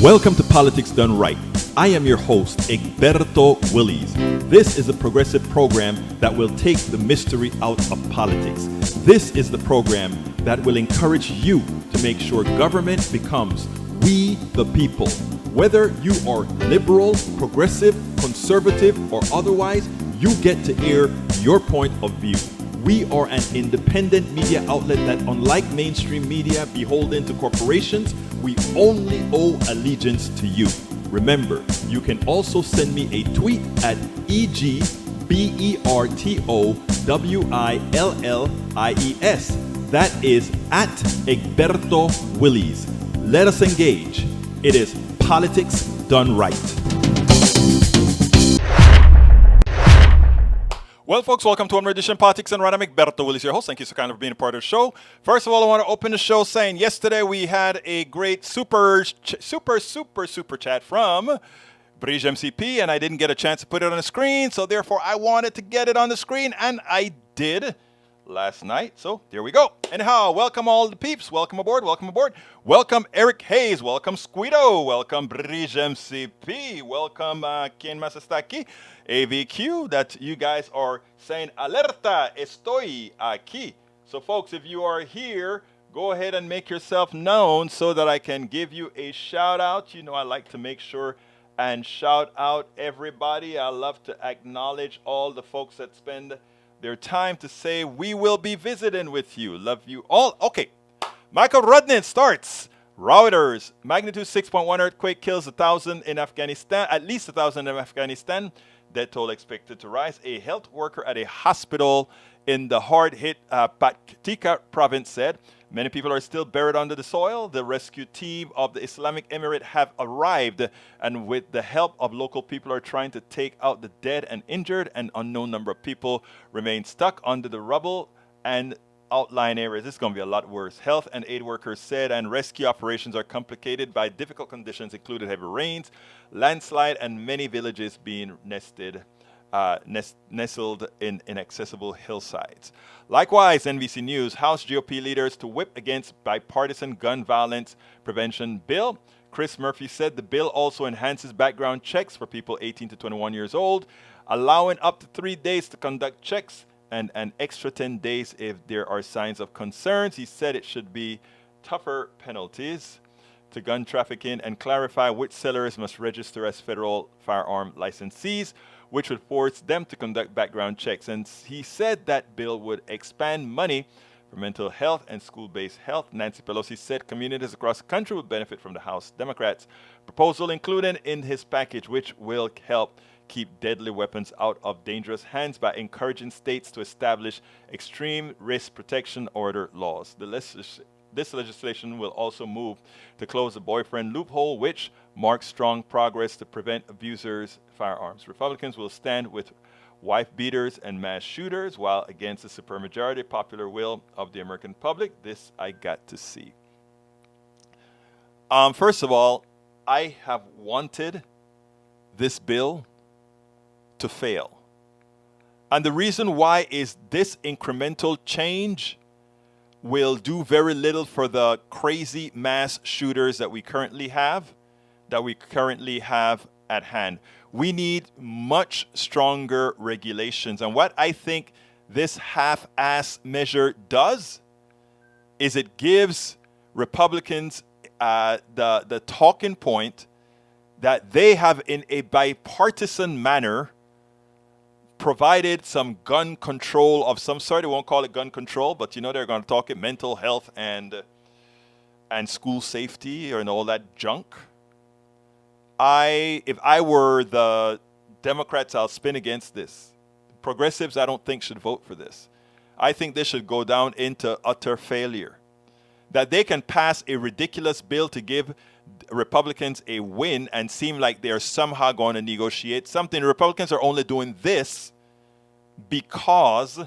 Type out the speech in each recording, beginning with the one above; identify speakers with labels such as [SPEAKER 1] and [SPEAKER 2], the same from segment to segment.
[SPEAKER 1] Welcome to Politics Done Right. I am your host, Egberto Willies. This is a progressive program that will take the mystery out of politics. This is the program that will encourage you to make sure government becomes we the people. Whether you are liberal, progressive, conservative, or otherwise, you get to air your point of view. We are an independent media outlet that, unlike mainstream media beholden to corporations, we only owe allegiance to you. Remember, you can also send me a tweet at EGBERTOWILLIES. That is at Egberto Willies. Let us engage. It is Politics Done Right. Well, folks, welcome to another edition of Politics and Right. I'm Egberto Willies, your host. Thank you so kind of being a part of the show. First of all, I want to open the show saying yesterday we had a great super chat from Bridge MCP, and I didn't get a chance to put it on the screen, so therefore I wanted to get it on the screen, and I did last night. So there we go. Anyhow, welcome all the peeps. Welcome aboard. Welcome aboard. Welcome Eric Hayes. Welcome Squido. Welcome Bridge MCP. Welcome Ken Masastaki. AVQ, that you guys are saying, Alerta, estoy aquí. So folks, if you are here, go ahead and make yourself known so that I can give you a shout out. You know, I like to make sure and shout out everybody. I love to acknowledge all the folks that spend their time to say, we will be visiting with you. Love you all. Okay, Michael Rudnin starts. Reuters, magnitude 6.1 earthquake kills 1,000 in Afghanistan, at least 1,000 in Afghanistan. Death toll expected to rise. A health worker at a hospital in the hard-hit Paktika province said many people are still buried under the soil. The rescue team of the Islamic Emirate have arrived, and with the help of local people are trying to take out the dead and injured. An unknown number of people remain stuck under the rubble and outlying areas. This is going to be a lot worse. Health and aid workers said, and rescue operations are complicated by difficult conditions, including heavy rains, landslide, and many villages being nestled in inaccessible hillsides. Likewise, NBC News, House GOP leaders to whip against bipartisan gun violence prevention bill. Chris Murphy said the bill also enhances background checks for people 18 to 21 years old, allowing up to 3 days to conduct checks and an extra 10 days if there are signs of concerns. He said it should be tougher penalties to gun trafficking and clarify which sellers must register as federal firearm licensees, which would force them to conduct background checks. And he said that bill would expand money for mental health and school-based health. Nancy Pelosi said communities across the country would benefit from the House Democrats' proposal included in his package, which will help keep deadly weapons out of dangerous hands by encouraging states to establish extreme risk protection order laws. This legislation will also move to close the boyfriend loophole, which marks strong progress to prevent abusers' firearms. Republicans will stand with wife beaters and mass shooters, while against the supermajority popular will of the American public. This I got to see. First of all, I have wanted this bill to fail. And the reason why is this incremental change will do very little for the crazy mass shooters that we currently have at hand. We need much stronger regulations. And what I think this half-ass measure does is it gives Republicans the talking point that they have, in a bipartisan manner, provided some gun control of some sort. They won't call it gun control, but you know they're going to talk it mental health and school safety and all that junk. If I were the Democrats, I'll spin against this. Progressives, I don't think should vote for this. I think this should go down into utter failure. That they can pass a ridiculous bill to give Republicans a win and seem like they're somehow going to negotiate something. The Republicans are only doing this because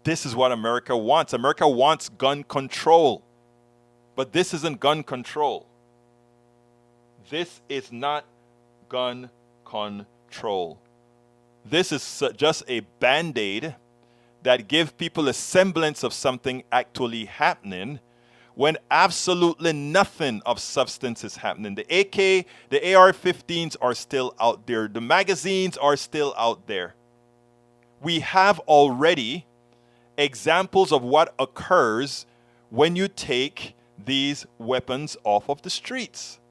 [SPEAKER 1] this is what America wants. America wants gun control. But this isn't gun control. This is not gun control. This is just a Band-Aid that gives people a semblance of something actually happening when absolutely nothing of substance is happening. The AR-15s are still out there. The magazines are still out there. We have already examples of what occurs when you take these weapons off of the streets.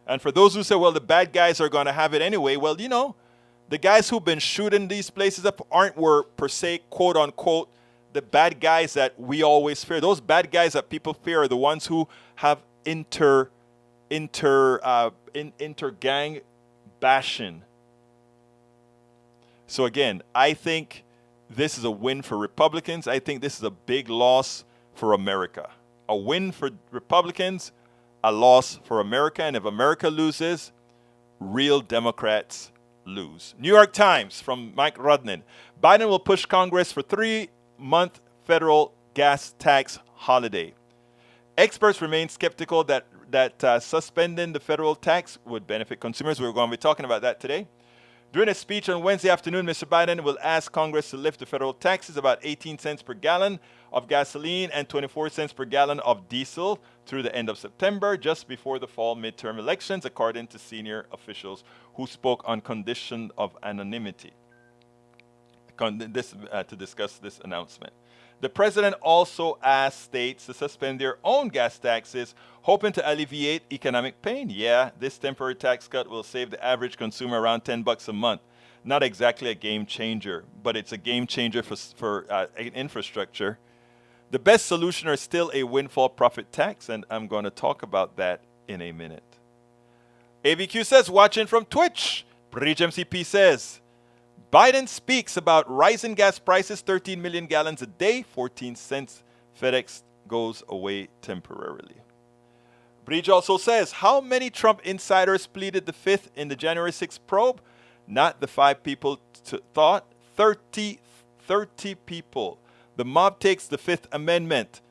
[SPEAKER 1] And for those who say, well, the bad guys are going to have it anyway, well, you know, the guys who've been shooting these places up were per se, quote unquote, the bad guys that we always fear. Those bad guys that people fear are the ones who have inter-gang bashing. So again, I think this is a win for Republicans. I think this is a big loss for America. A win for Republicans, a loss for America. And if America loses, real Democrats lose. New York Times from Mike Rudnin. Biden will push Congress for 3-month federal gas tax holiday. Experts remain skeptical that suspending the federal tax would benefit consumers. We're going to be talking about that today. During a speech on Wednesday afternoon, Mr. Biden will ask Congress to lift the federal taxes about 18 cents per gallon of gasoline and 24 cents per gallon of diesel through the end of September, just before the fall midterm elections, according to senior officials who spoke on condition of anonymity to discuss this announcement. The president also asked states to suspend their own gas taxes, hoping to alleviate economic pain. Yeah, this temporary tax cut will save the average consumer around $10 a month. Not exactly a game changer, but it's a game changer for infrastructure. The best solution is still a windfall profit tax, and I'm going to talk about that in a minute. ABQ says, watching from Twitch. Bridge MCP says, Biden speaks about rising gas prices, 13 million gallons a day, 14 cents. FedEx goes away temporarily. Bridge also says, how many Trump insiders pleaded the fifth in the January 6th probe? Not the 5 people thought, 30 people. The mob takes the Fifth Amendment.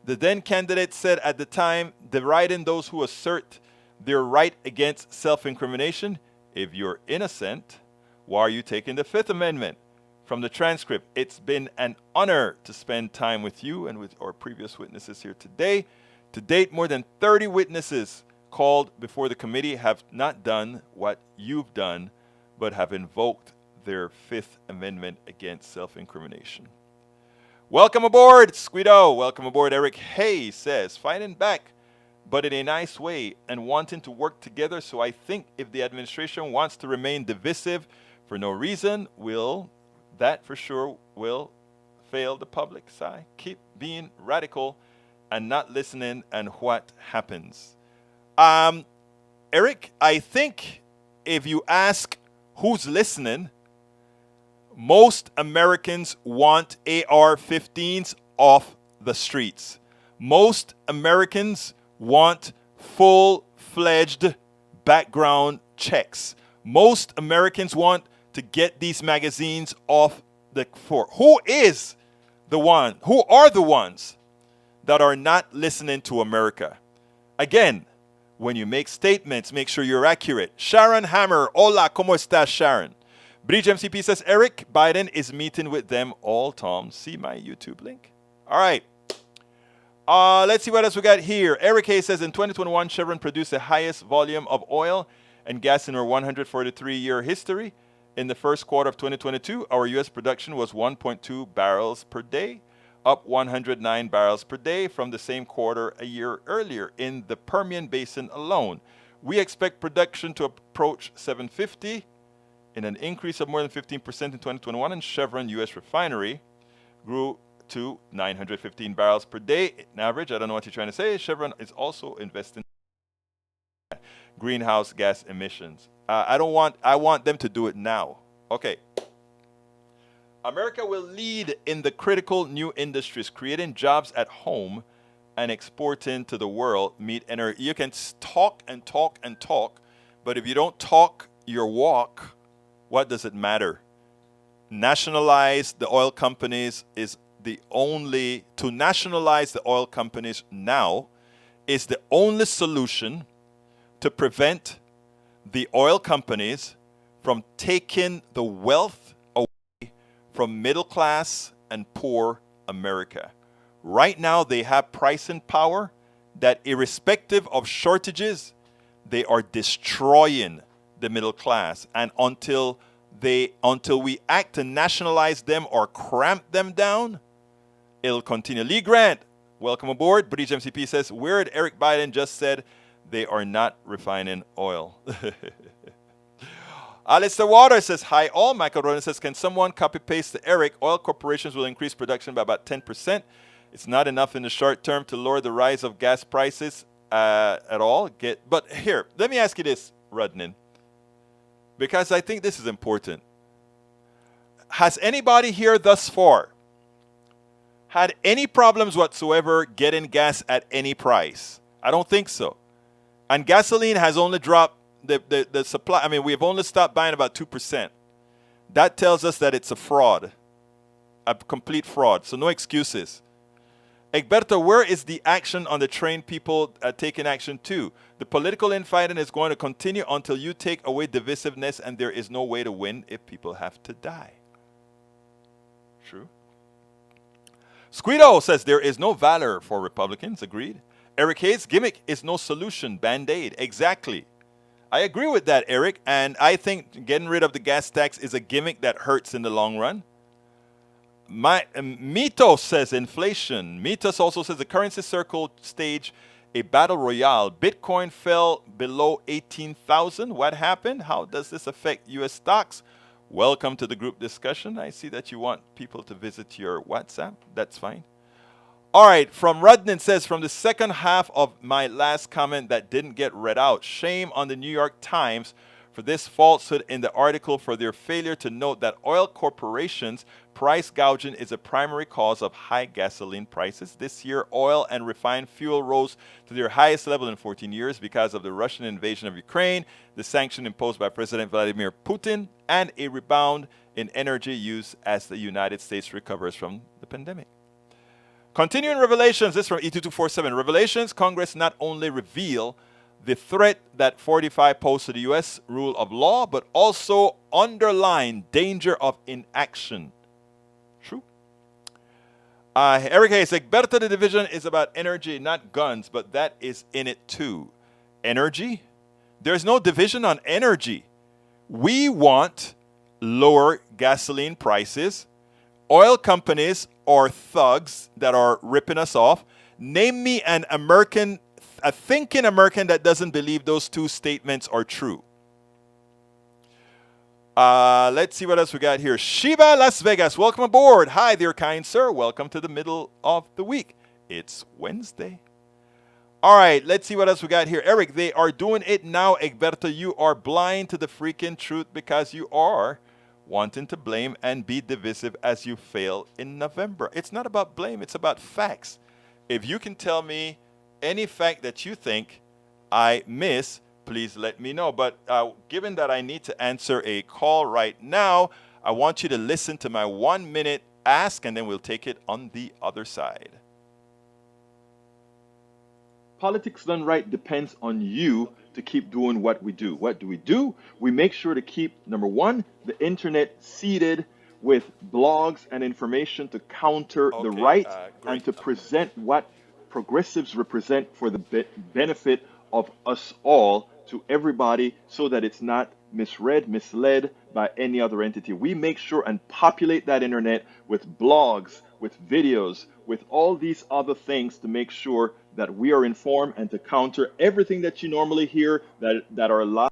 [SPEAKER 1] The then candidate said at the time, deriding those who assert their right against self-incrimination. If you're innocent, why are you taking the Fifth Amendment? From the transcript, it's been an honor to spend time with you and with our previous witnesses here today. To date, more than 30 witnesses called before the committee have not done what you've done, but have invoked their Fifth Amendment against self-incrimination. Welcome aboard, Squido. Welcome aboard, Eric Hay says, fighting back, but in a nice way and wanting to work together. So I think if the administration wants to remain divisive for no reason, that for sure will fail the public side. Keep being radical and not listening, and what happens? Eric, I think if you ask who's listening, most Americans want AR-15s off the streets. Most Americans want full-fledged background checks. Most Americans want to get these magazines off the floor. Who are the ones that are not listening to America? Again, when you make statements, make sure you're accurate. Sharon Hammer, hola, ¿cómo estás, Sharon? Bridge MCP says, Eric, Biden is meeting with them all, Tom. See my YouTube link. All right. Let's see what else we got here. Eric Hayes says, in 2021, Chevron produced the highest volume of oil and gas in our 143-year history. In the first quarter of 2022, our U.S. production was 1.2 barrels per day, up 109 barrels per day from the same quarter a year earlier in the Permian Basin alone. We expect production to approach 750 in an increase of more than 15% in 2021, and Chevron U.S. refinery grew to 915 barrels per day in average. I don't know what you're trying to say. Chevron is also investing in greenhouse gas emissions. I want them to do it now. Okay. America will lead in the critical new industries, creating jobs at home and exporting to the world. You can talk and talk and talk, but if you don't talk your walk, what does it matter? Nationalize the oil companies to nationalize the oil companies now is the only solution to prevent the oil companies from taking the wealth away from middle class and poor America. Right now, they have pricing power that irrespective of shortages, they are destroying the middle class. And until we act to nationalize them or cramp them down, it'll continue. Lee Grant, welcome aboard. British MCP says, weird, Eric Biden just said they are not refining oil. Alistair Water says, hi all. Michael Ronan says, can someone copy paste to Eric? Oil corporations will increase production by about 10%. It's not enough in the short term to lower the rise of gas prices at all. But here, let me ask you this, Rudnin, because I think this is important. Has anybody here thus far had any problems whatsoever getting gas at any price? I don't think so. And gasoline has only dropped the supply. I mean, we've only stopped buying about 2%. That tells us that it's a fraud, a complete fraud. So no excuses. Egberto, where is the action on the train people taking action too? The political infighting is going to continue until you take away divisiveness, and there is no way to win if people have to die. True. Squeedo says there is no valor for Republicans. Agreed. Eric Hayes, gimmick is no solution. Band-aid. Exactly. I agree with that, Eric. And I think getting rid of the gas tax is a gimmick that hurts in the long run. Mitos says inflation. Mitos also says the currency circle stage a battle royale. Bitcoin fell below 18,000. What happened? How does this affect U.S. stocks? Welcome to the group discussion. I see that you want people to visit your WhatsApp. That's fine. All right. From Rudnin says, from the second half of my last comment that didn't get read out, shame on the New York Times for this falsehood in the article for their failure to note that oil corporations' price gouging is a primary cause of high gasoline prices. This year, oil and refined fuel rose to their highest level in 14 years because of the Russian invasion of Ukraine, the sanction imposed by President Vladimir Putin, and a rebound in energy use as the United States recovers from the pandemic. Continuing Revelations, this is from E2247. Revelations, Congress not only reveal the threat that 45 pose to the U.S. rule of law, but also underline danger of inaction. True. Eric Hayes, Egberto, the division is about energy, not guns, but that is in it too. Energy? There's no division on energy. We want lower gasoline prices. Oil companies are thugs that are ripping us off. Name me an American, a thinking American that doesn't believe those two statements are true. Let's see what else we got here. Shiva Las Vegas, welcome aboard. Hi there, kind sir. Welcome to the middle of the week. It's Wednesday. All right, let's see what else we got here. Eric, they are doing it now. Egberto, you are blind to the freaking truth because you are wanting to blame and be divisive as you fail in November. It's not about blame. It's about facts. If you can tell me any fact that you think I miss, please let me know. But given that I need to answer a call right now, I want you to listen to my 1 minute ask, and then we'll take it on the other side. Politics done right depends on you to keep doing what we do. What do? We make sure to keep, number one, the internet seeded with blogs and information to counter the right and to present what progressives represent for the benefit of us all to everybody so that it's not misread, misled by any other entity. We make sure and populate that internet with blogs, with videos, with all these other things to make sure that we are informed and to counter everything that you normally hear that are lies.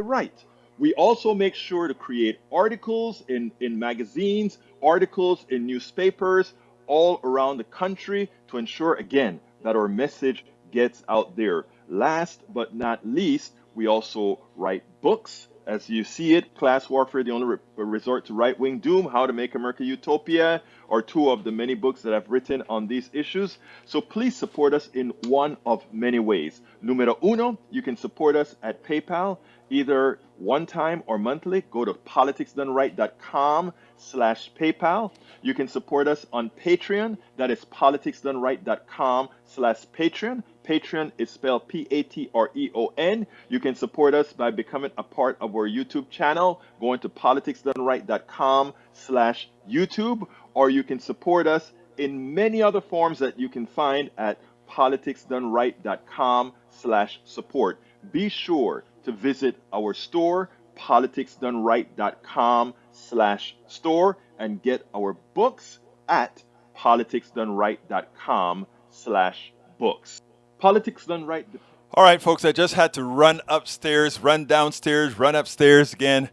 [SPEAKER 1] Right. We also make sure to create articles in magazines, articles in newspapers all around the country to ensure, again, that our message gets out there. Last but not least, we also write books. As you see it, Class Warfare, the only resort to right-wing doom, How to Make America Utopia, are two of the many books that I've written on these issues. So please support us in one of many ways. Numero uno, you can support us at PayPal, either one time or monthly. Go to politicsdoneright.com/PayPal. You can support us on Patreon. That is politicsdoneright.com/Patreon. Patreon is spelled Patreon. You can support us by becoming a part of our YouTube channel, going to politicsdoneright.com/YouTube, or you can support us in many other forms that you can find at
[SPEAKER 2] politicsdoneright.com/support. Be sure to visit our store, politicsdoneright.com/store, and get our books at politicsdoneright.com/books. Politics Done Right.
[SPEAKER 1] All right, folks, I just had to run upstairs, run downstairs, run upstairs again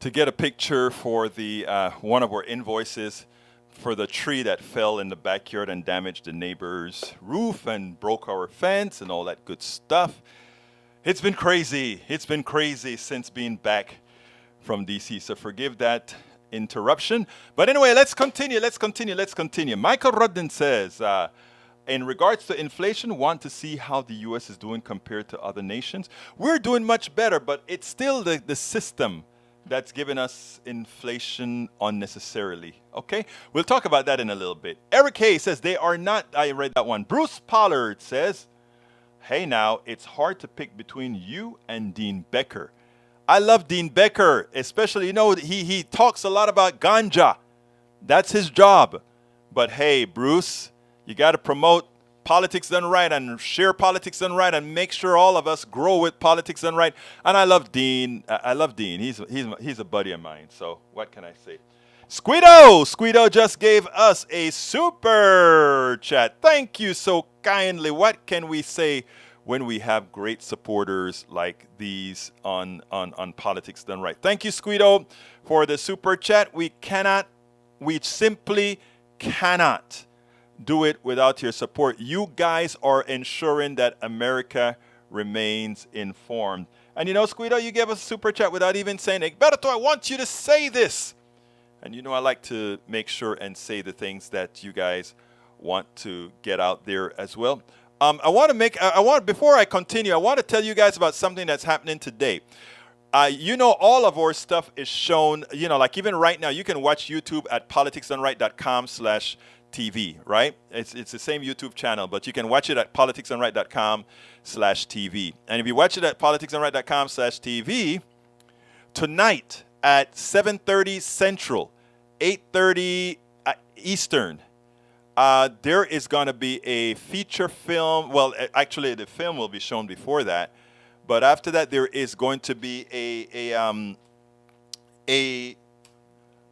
[SPEAKER 1] to get a picture for the one of our invoices for the tree that fell in the backyard and damaged the neighbor's roof and broke our fence and all that good stuff. It's been crazy. It's been crazy since being back from DC. So forgive that interruption. But anyway, let's continue. Michael Rudden says, in regards to inflation, want to see how the U.S. is doing compared to other nations. We're doing much better, but it's still the system that's giving us inflation unnecessarily. Okay? We'll talk about that in a little bit. Eric Hay says they are not. I read that one. Bruce Pollard says, hey now, it's hard to pick between you and Dean Becker. I love Dean Becker, especially, he talks a lot about ganja. That's his job. But hey, Bruce, you got to promote Politics Done Right and share Politics Done Right and make sure all of us grow with Politics Done Right. And I love Dean. He's a buddy of mine. So what can I say? Squeedo just gave us a super chat. Thank you so kindly. What can we say when we have great supporters like these on Politics Done Right? Thank you, Squeedo, for the super chat. We simply cannot do it without your support. You guys are ensuring that America remains informed. And Squeedo, you gave us a super chat without even saying, Egberto, I want you to say this. And I like to make sure and say the things that you guys want to get out there as well. Before I continue, I want to tell you guys about something that's happening today. All of our stuff is shown, like even right now, you can watch YouTube at politicsdoneright.com/TV, right? It's the same YouTube channel, but you can watch it at politicsdoneright.com/TV. And if you watch it at politicsdoneright.com/TV, tonight at 7:30 Central, 8:30 Eastern, there is going to be a feature film. Well, actually, the film will be shown before that. But after that, there is going to be a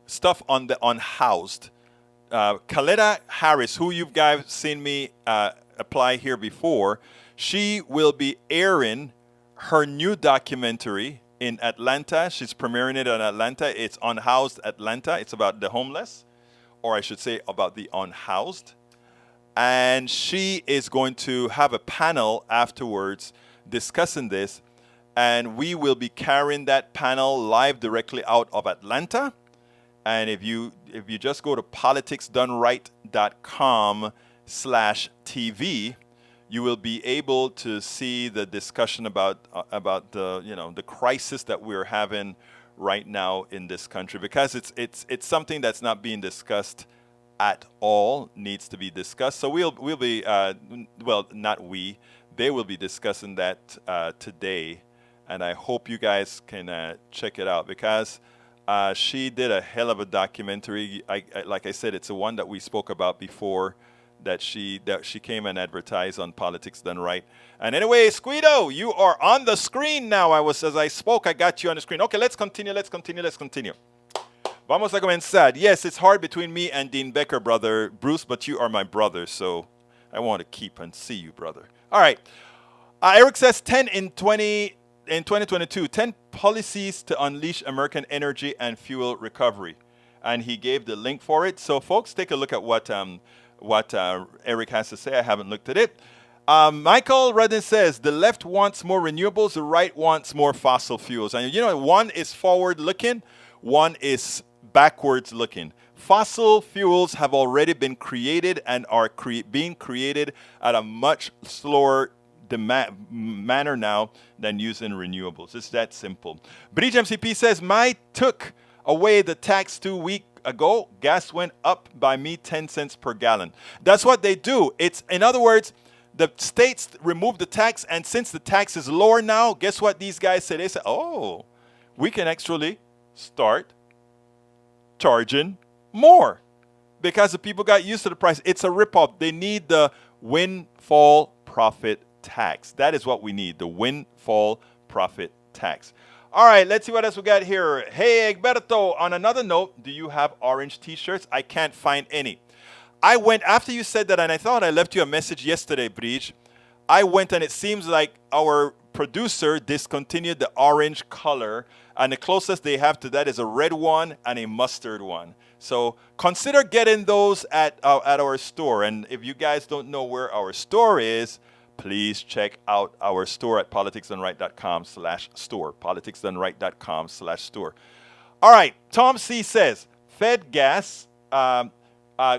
[SPEAKER 1] stuff on the Unhoused. Kaleta Harris, who you guys seen me apply here before, she will be airing her new documentary in Atlanta. She's premiering it in Atlanta. It's Unhoused Atlanta. It's about the homeless, or I should say about the unhoused. And she is going to have a panel afterwards discussing this. And we will be carrying that panel live directly out of Atlanta. And if you just go to politicsdoneright.com/TV, you will be able to see the discussion about the crisis that we're having right now in this country, because it's something that's not being discussed at all, needs to be discussed. So we'll be not we, they will be discussing that today, and I hope you guys can check it out, because she did a hell of a documentary. Like I said, it's the one that we spoke about before, that she came and advertised on Politics Done Right. And anyway, Squeedo, you are on the screen now. As I spoke, I got you on the screen. Okay, let's continue. Vamos a comenzar. Yes, it's hard between me and Dean Becker, brother Bruce, but you are my brother, so I want to keep and see you, brother. All right. Eric says 10 in 2022, 10 policies to unleash American energy and fuel recovery. And he gave the link for it. So folks, take a look at what Eric has to say. I haven't looked at it. Michael Redden says the left wants more renewables, the right wants more fossil fuels. And one is forward looking, one is backwards looking. Fossil fuels have already been created and are being created at a much slower manner now than using renewables. It's that simple. Bridge MCP says, took away the tax 2 weeks ago. Gas went up by me 10 cents per gallon. That's what they do. In other words, the states remove the tax, and since the tax is lower now, guess what these guys say? They say, oh, we can actually start charging more, because the people got used to the price. It's a ripoff. They need the windfall profit tax. That is what we need, the windfall profit tax. All right, let's see what else we got here. Hey, Egberto, on another note, do you have orange t-shirts? I can't find any. I went, after you said that, and I thought I left you a message yesterday, Breach. I went, and it seems like our producer discontinued the orange color, and the closest they have to that is a red one and a mustard one. So consider getting those at our store. And if you guys don't know where our store is, please check out our store at politicsdoneright.com/store. politicsdoneright.com/store. All right, Tom C says Fed gas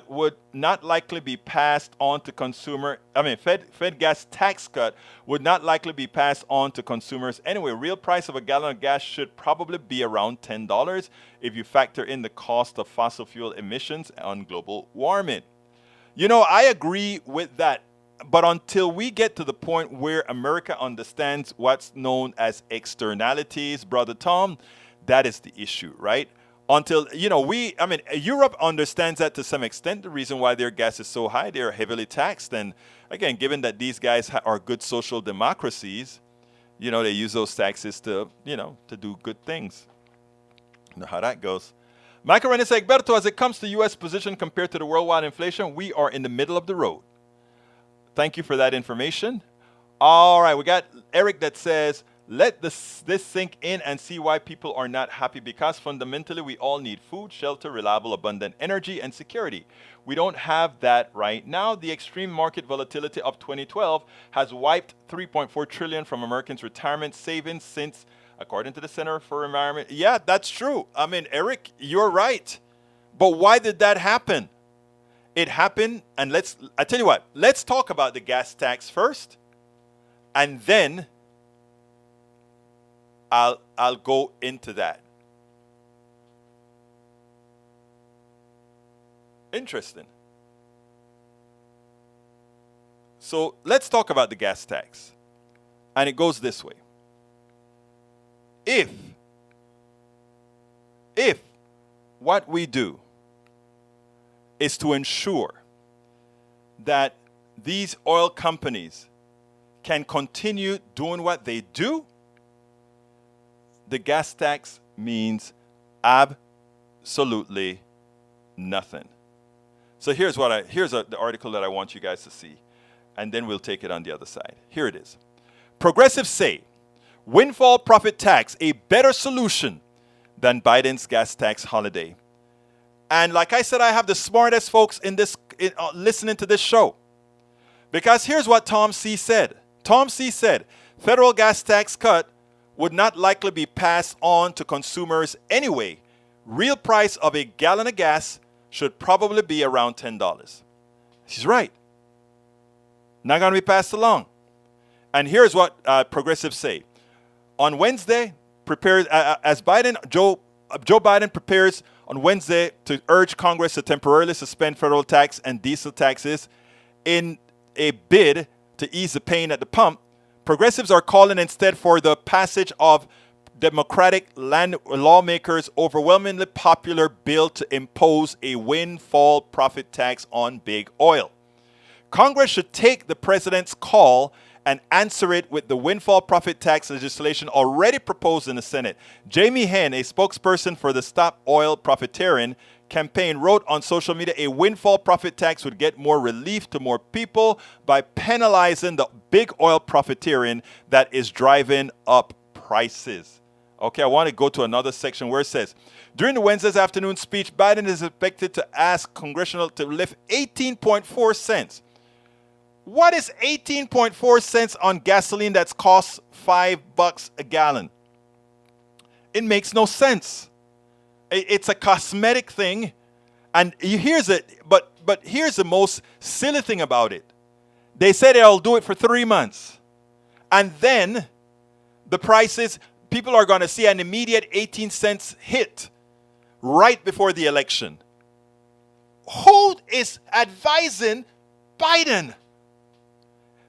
[SPEAKER 1] would not likely be passed on to consumer. Fed gas tax cut would not likely be passed on to consumers anyway. Real price of a gallon of gas should probably be around $10 if you factor in the cost of fossil fuel emissions on global warming. You know, I agree with that. But until we get to the point where America understands what's known as externalities, Brother Tom, that is the issue, right? Until, Europe understands that to some extent. The reason why their gas is so high, they're heavily taxed. And again, given that these guys are good social democracies, they use those taxes to do good things. You know how that goes. Michael Rennes Egberto, as it comes to U.S. position compared to the worldwide inflation, we are in the middle of the road. Thank you for that information. All right, we got Eric that says, let this sink in and see why people are not happy, because fundamentally we all need food, shelter, reliable, abundant energy, and security. We don't have that right now. The extreme market volatility of 2012 has wiped $3.4 trillion from Americans' retirement savings since, according to the Center for Environment. Yeah, that's true. Eric, you're right. But why did that happen? It happened, and I tell you what, let's talk about the gas tax first, and then I'll go into that. Interesting. So let's talk about the gas tax. And it goes this way. If what we do is to ensure that these oil companies can continue doing what they do, the gas tax means absolutely nothing. So here's the article that I want you guys to see, and then we'll take it on the other side. Here it is. Progressives say windfall profit tax a better solution than Biden's gas tax holiday. And like I said, I have the smartest folks listening to this show. Because here's what Tom C. said. Tom C. said federal gas tax cut would not likely be passed on to consumers anyway. Real price of a gallon of gas should probably be around $10. She's right. Not going to be passed along. And here's what progressives say. On Wednesday, as Joe Biden prepares on Wednesday to urge Congress to temporarily suspend federal tax and diesel taxes in a bid to ease the pain at the pump, progressives are calling instead for the passage of Democratic lawmakers' overwhelmingly popular bill to impose a windfall profit tax on big oil. Congress should take the president's call and answer it with the windfall profit tax legislation already proposed in the Senate. Jamie Henn, a spokesperson for the Stop Oil Profiteering campaign, wrote on social media a windfall profit tax would get more relief to more people by penalizing the big oil profiteering that is driving up prices. Okay, I want to go to another section where it says, during the Wednesday's afternoon speech, Biden is expected to ask congressional to lift 18.4 cents. What is 18.4 cents on gasoline that's costs $5 a gallon? It makes no sense. It's a cosmetic thing, and here's it. But here's the most silly thing about it. They say they'll do it for 3 months, and then the prices, people are going to see an immediate 18 cents hit right before the election. Who is advising Biden?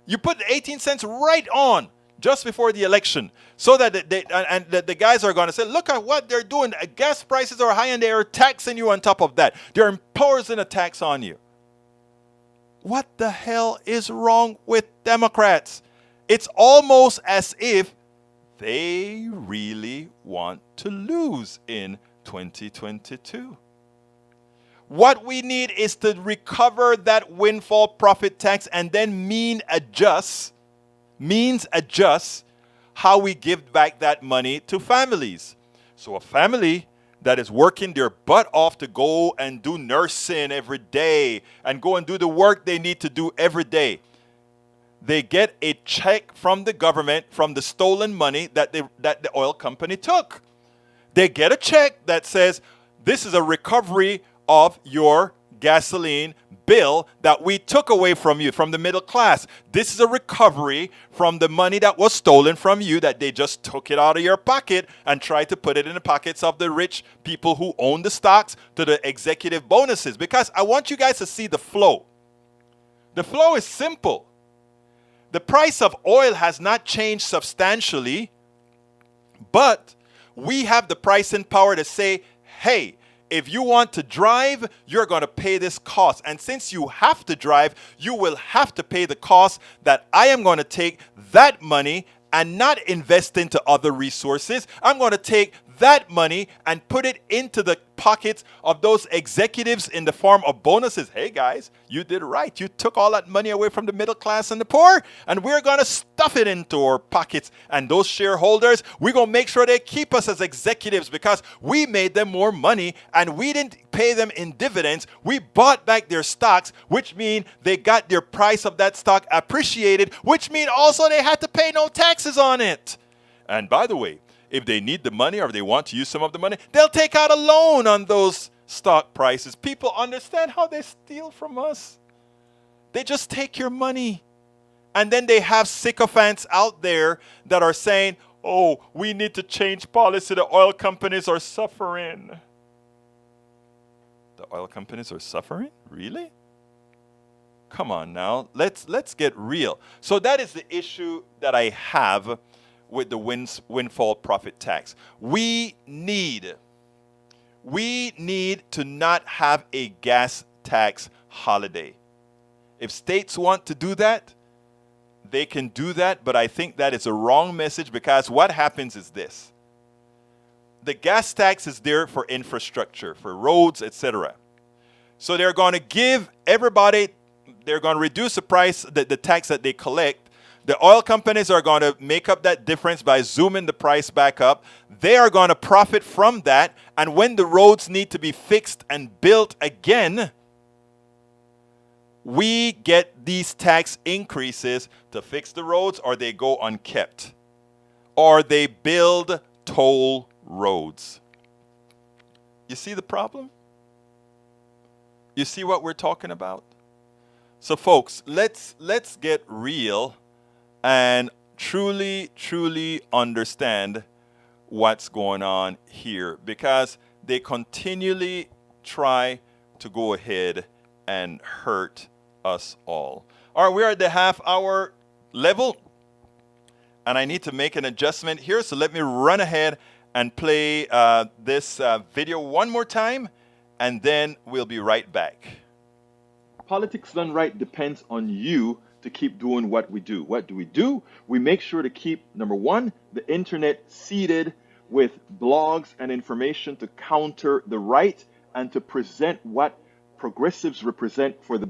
[SPEAKER 1] You put the 18 cents right on just before the election so that the guys are going to say, look at what they're doing. Gas prices are high and they are taxing you on top of that. They're imposing a tax on you. What the hell is wrong with Democrats? It's almost as if they really want to lose in 2022. What we need is to recover that windfall profit tax and then means adjust how we give back that money to families. So a family that is working their butt off to go and do nursing every day and go and do the work they need to do every day, they get a check from the government from the stolen money that the oil company took. They get a check that says, this is a recovery of your gasoline bill that we took away from you, from the middle class. This is a recovery from the money that was stolen from you, that they just took it out of your pocket and tried to put it in the pockets of the rich people who own the stocks, to the executive bonuses. Because I want you guys to see the flow. The flow is simple. The price of oil has not changed substantially, but we have the pricing power to say, hey, if you want to drive, you're going to pay this cost. And since you have to drive, you will have to pay the cost that I am going to take that money and not invest into other resources. I'm going to take that money and put it into the pockets of those executives in the form of bonuses. Hey guys, you did right. You took all that money away from the middle class and the poor, and we're going to stuff it into our pockets. And those shareholders, we're going to make sure they keep us as executives because we made them more money and we didn't pay them in dividends. We bought back their stocks, which means they got their price of that stock appreciated, which means also they had to pay no taxes on it. And by the way, if they need the money or they want to use some of the money, they'll take out a loan on those stock prices. People understand how they steal from us. They just take your money. And then they have sycophants out there that are saying, oh, we need to change policy. The oil companies are suffering. The oil companies are suffering? Really? Come on now. Let's get real. So that is the issue that I have with the windfall profit tax. We need to not have a gas tax holiday. If states want to do that, they can do that, but I think that is a wrong message, because what happens is this. The gas tax is there for infrastructure, for roads, etc. So they're going to give everybody, they're going to reduce the price, the tax that they collect. The oil companies are going to make up that difference by zooming the price back up. They are going to profit from that. And when the roads need to be fixed and built again, we get these tax increases to fix the roads, or they go unkept, or they build toll roads. You see the problem? You see what we're talking about? So folks, let's get real and truly understand what's going on here, because they continually try to go ahead and hurt us all. All right, we're at the half-hour level, and I need to make an adjustment here, so let me run ahead and play this video one more time, and then we'll be right back.
[SPEAKER 2] Politics done right depends on you to keep doing what we do. What do? We make sure to keep, number one, the internet seeded with blogs and information to counter the right and to present what progressives represent for the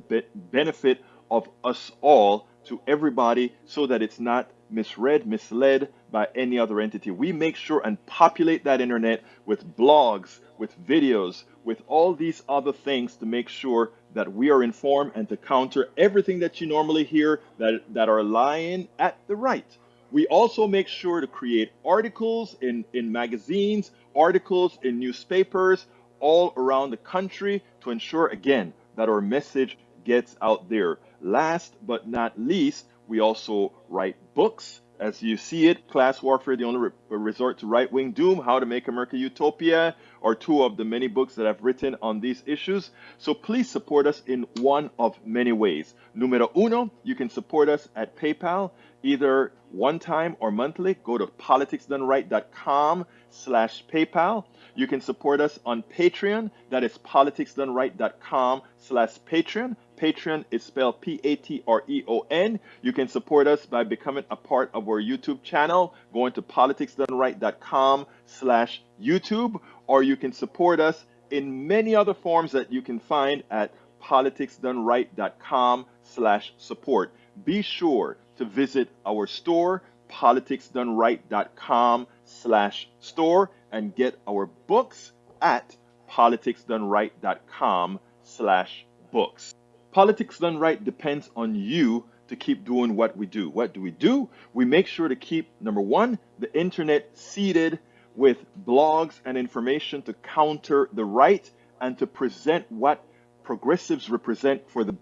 [SPEAKER 2] benefit of us all to everybody, so that it's not misread, misled by any other entity. We make sure and populate that internet with blogs, with videos, with all these other things to make sure that we are informed and to counter everything that you normally hear that are lying at the right. We also make sure to create articles in magazines, articles in newspapers all around the country to ensure, again, that our message gets out there. Last but not least, we also write books. As you see it, Class Warfare, the only resort to right-wing doom, How to Make America Utopia, are two of the many books that I've written on these issues. So please support us in one of many ways. Numero uno, you can support us at PayPal, either one time or monthly. Go to politicsdoneright.com/PayPal. You can support us on Patreon. That is politicsdoneright.com/Patreon. Patreon is spelled Patreon. You can support us by becoming a part of our YouTube channel, going to politicsdoneright.com/YouTube, or you can support us in many other forms that you can find at politicsdoneright.com/support. Be sure to visit our store, politicsdoneright.com/store, and get our books at politicsdoneright.com/books. Politics Done Right depends on you to keep doing what we do. What do? We make sure to keep, number one, the internet seeded with blogs and information to counter the right and to present what progressives represent for the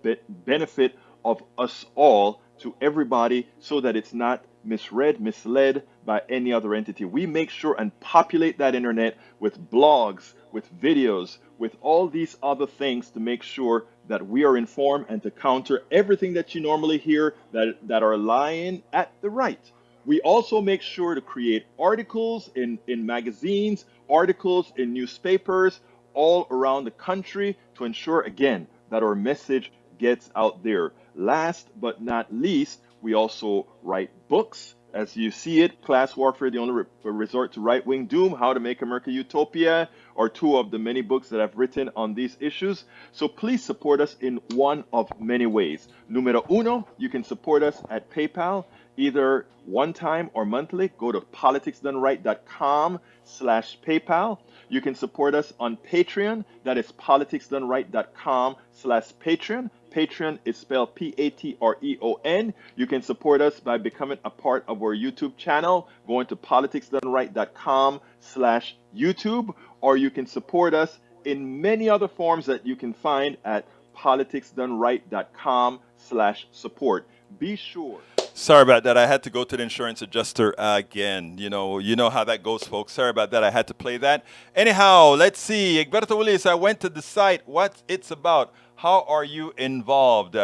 [SPEAKER 2] benefit of us all to everybody so that it's not misread, misled by any other entity. We make sure and populate that internet with blogs, with videos, with all these other things to make sure that we are informed and to counter everything that you normally hear that are lying at the right. We also make sure to create articles in magazines, articles in newspapers all around the country to ensure, again, that our message gets out there. Last but not least, we also write books. As you see it, Class Warfare, the only resort to right-wing doom, How to Make America Utopia, are two of the many books that I've written on these issues. So please support us in one of many ways. Numero uno, you can support us at PayPal, either one time or monthly. Go to politicsdoneright.com/PayPal. You can support us on Patreon. That is politicsdoneright.com/Patreon. Patreon is spelled Patreon. You can support us by becoming a part of our YouTube channel, going to politicsdoneright.com/YouTube, or you can support us in many other forms that you can find at politicsdoneright.com/support. Be sure.
[SPEAKER 1] Sorry about that. I had to go to the insurance adjuster again. You know how that goes, folks. Sorry about that. I had to play that. Anyhow, let's see. Egberto Willis, I went to the site. What it's about. How are you involved?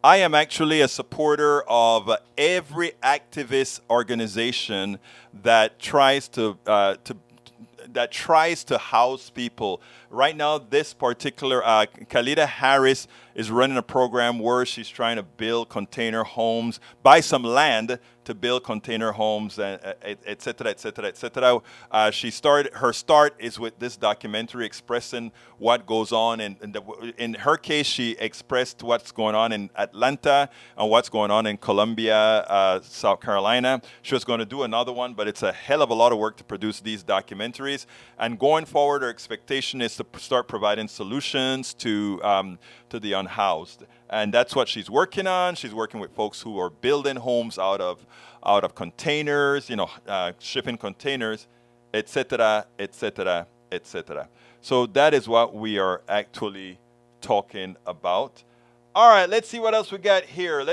[SPEAKER 1] I am actually a supporter of every activist organization that tries to house people. Right now, this particular Khalida Harris is running a program where she's trying to build container homes, buy some land to build container homes, et cetera, et cetera, et cetera. Her start is with this documentary expressing what goes on. In her case, she expressed what's going on in Atlanta and what's going on in Columbia, South Carolina. She was going to do another one, but it's a hell of a lot of work to produce these documentaries. And going forward, her expectation is to start providing solutions to the unhoused. And that's what she's working on. She's working with folks who are building homes out of containers, shipping containers, etc., etc., etc. So that is what we are actually talking about. All right, let's see what else we got here.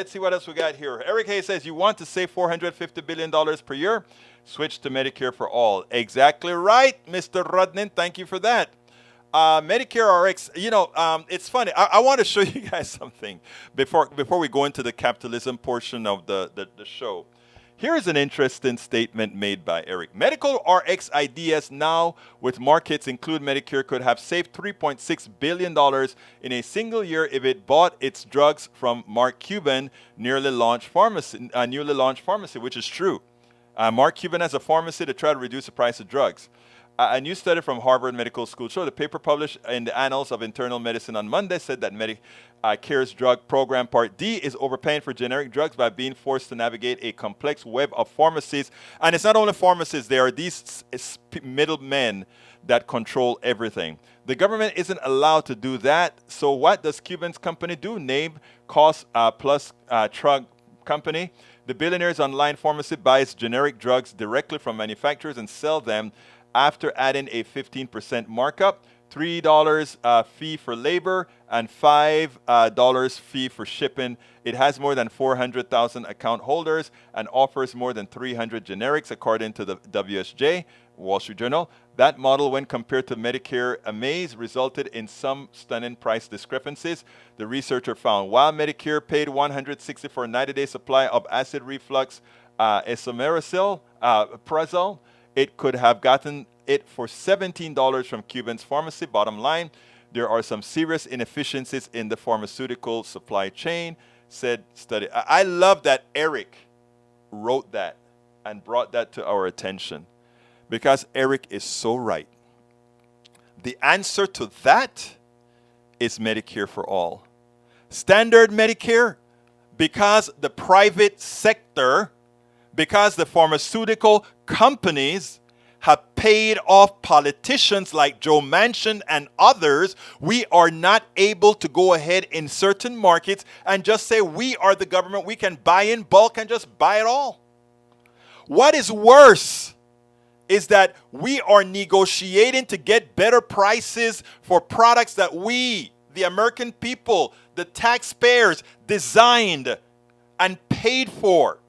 [SPEAKER 1] Eric Hayes says, you want to save $450 billion per year? Switch to Medicare for all. Exactly right, Mr. Rudnin. Thank you for that. Medicare RX, it's funny. I want to show you guys something before we go into the capitalism portion of the show. Here's an interesting statement made by Eric. Medical RX ideas now with markets include Medicare could have saved $3.6 billion in a single year if it bought its drugs from Mark Cuban, newly launched pharmacy, which is true. Mark Cuban has a pharmacy to try to reduce the price of drugs. A new study from Harvard Medical School showed the paper published in the Annals of Internal Medicine on Monday said that Medicare's drug program Part D is overpaying for generic drugs by being forced to navigate a complex web of pharmacies. And it's not only pharmacies, there are these middlemen that control everything. The government isn't allowed to do that. So what does Cuban's company do? Name Cost Plus Drug Company. The billionaire's online pharmacy buys generic drugs directly from manufacturers and sell them after adding a 15% markup, $3 fee for labor, and $5 fee for shipping. It has more than 400,000 account holders and offers more than 300 generics, according to the WSJ, Wall Street Journal. That model, when compared to Medicare Amaze, resulted in some stunning price discrepancies. The researcher found while Medicare paid $160 for a 90-day supply of acid reflux esomeprazole, it could have gotten it for $17 from Cuban's pharmacy. Bottom line, There are some serious inefficiencies in the pharmaceutical supply chain, said study. I love that Eric wrote that and brought that to our attention because Eric is so right. The answer to that is Medicare for all. Standard Medicare, because the private sector, because the pharmaceutical companies have paid off politicians like Joe Manchin and others, we are not able to go ahead in certain markets and just say we are the government, we can buy in bulk and just buy it all. What is worse is that we are negotiating to get better prices for products that we, the American people, the taxpayers, designed and paid for,